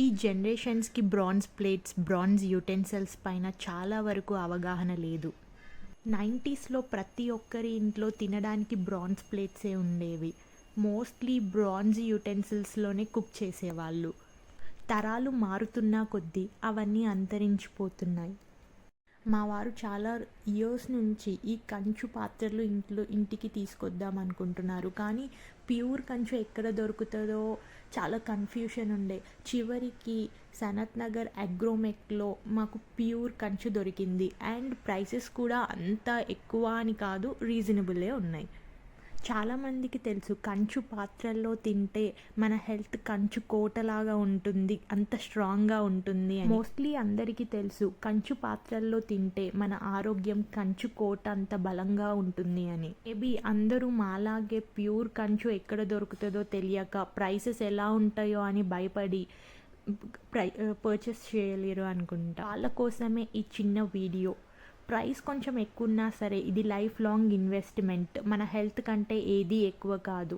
ఈ జనరేషన్స్కి bronze plates, bronze utensils పైన చాలా వరకు అవగాహన లేదు. 90స్లో ప్రతి ఒక్కరి ఇంట్లో తినడానికి బ్రాంజ్ ప్లేట్సే ఉండేవి. మోస్ట్లీ బ్రాంజ్ యుటెన్సిల్స్లోనే కుక్ చేసేవాళ్ళు. తరాలు మారుతున్నా కొద్దీ అవన్నీ అంతరించిపోతున్నాయి. మా వారు చాలా ఇయర్స్ నుంచి ఈ కంచు పాత్రలు ఇంటికి తీసుకొద్దాం అనుకుంటున్నారు. కానీ ప్యూర్ కంచు ఎక్కడ దొరుకుతుందో చాలా కన్ఫ్యూషన్ ఉండే. చివరికి సనత్ నగర్ అగ్రోమెక్లో మాకు ప్యూర్ కంచు దొరికింది. అండ్ ప్రైసెస్ కూడా అంత ఎక్కువ అని కాదు, రీజనబులే ఉన్నాయి. చాలామందికి తెలుసు కంచు పాత్రల్లో తింటే మన హెల్త్ కంచు కోటలాగా ఉంటుంది, అంత స్ట్రాంగ్గా ఉంటుంది అని. మోస్ట్లీ అందరికీ తెలుసు కంచు పాత్రల్లో తింటే మన ఆరోగ్యం కంచు కోట అంత బలంగా ఉంటుంది అని. మేబీ అందరూ మాలాగే ప్యూర్ కంచు ఎక్కడ దొరుకుతుందో తెలియక ప్రైసెస్ ఎలా ఉంటాయో అని భయపడి పర్చేస్ చేయలేరు అనుకుంటా. వాళ్ళ కోసమే ఈ చిన్న వీడియో. ప్రైస్ కొంచెం ఎక్కువ ఉన్నా సరే ఇది లైఫ్ లాంగ్ ఇన్వెస్ట్మెంట్. మన హెల్త్ కంటే ఏది ఎక్కువ కాదు.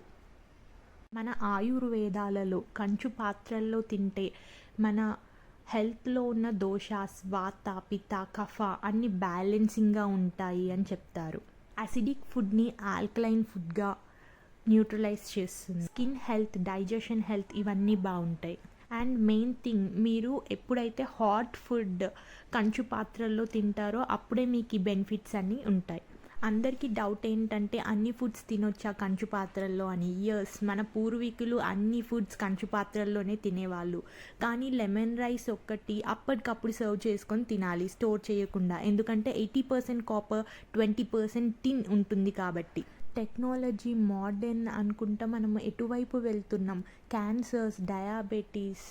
మన ఆయుర్వేదాలలో కంచు పాత్రల్లో తింటే మన హెల్త్లో ఉన్న దోషాస్, వాత, పిత్త, కఫ అన్ని బ్యాలెన్సింగ్గా ఉంటాయి అని చెప్తారు. అసిడిక్ ఫుడ్ని ఆల్కలైన్ ఫుడ్గా న్యూట్రలైజ్ చేస్తుంది. స్కిన్ హెల్త్, డైజెషన్ హెల్త్ ఇవన్నీ బాగుంటాయి. అండ్ మెయిన్ థింగ్, మీరు ఎప్పుడైతే హాట్ ఫుడ్ కంచు పాత్రల్లో తింటారో అప్పుడే మీకు ఈ బెనిఫిట్స్ అన్నీ ఉంటాయి. అందరికీ డౌట్ ఏంటంటే అన్ని ఫుడ్స్ తినొచ్చా కంచు పాత్రల్లో అని. మన పూర్వీకులు అన్ని ఫుడ్స్ కంచు పాత్రల్లోనే తినేవాళ్ళు. కానీ లెమన్ రైస్ ఒక్కటి అప్పటికప్పుడు సర్వ్ చేసుకొని తినాలి, స్టోర్ చేయకుండా. ఎందుకంటే 80% కాపర్, 20% టిన్ ఉంటుంది కాబట్టి. టెక్నాలజీ మోడర్న్ అనుకుంటా మనం ఎటువైపు వెళ్తున్నాం. క్యాన్సర్స్, డయాబెటీస్,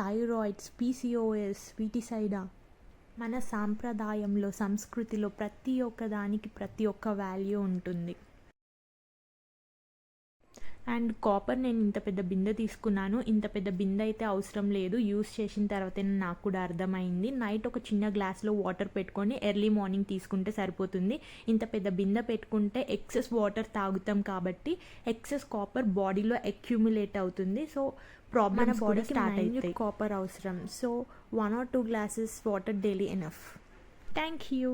థైరాయిడ్స్, పీసీఓఎస్ వీటి సైడా. మన సాంప్రదాయంలో, సంస్కృతిలో ప్రతి ఒక్క దానికి ప్రతి ఒక్క వాల్యూ ఉంటుంది. అండ్ కాపర్ నేను ఇంత పెద్ద బిందె తీసుకున్నాను. ఇంత పెద్ద బిందె అయితే అవసరం లేదు, యూస్ చేసిన తర్వాతే నాకు కూడా అర్థమైంది. నైట్ ఒక చిన్న గ్లాస్లో వాటర్ పెట్టుకొని ఎర్లీ మార్నింగ్ తీసుకుంటే సరిపోతుంది. ఇంత పెద్ద బిందె పెట్టుకుంటే ఎక్సెస్ వాటర్ తాగుతాం కాబట్టి ఎక్సెస్ కాపర్ బాడీలో అక్యూములేట్ అవుతుంది. సో ప్రాబ్లమ్స్ కూడా స్టార్ట్ అవుతాయి. కాపర్ అవసరం. So 1 or 2 glasses water daily enough. Thank you.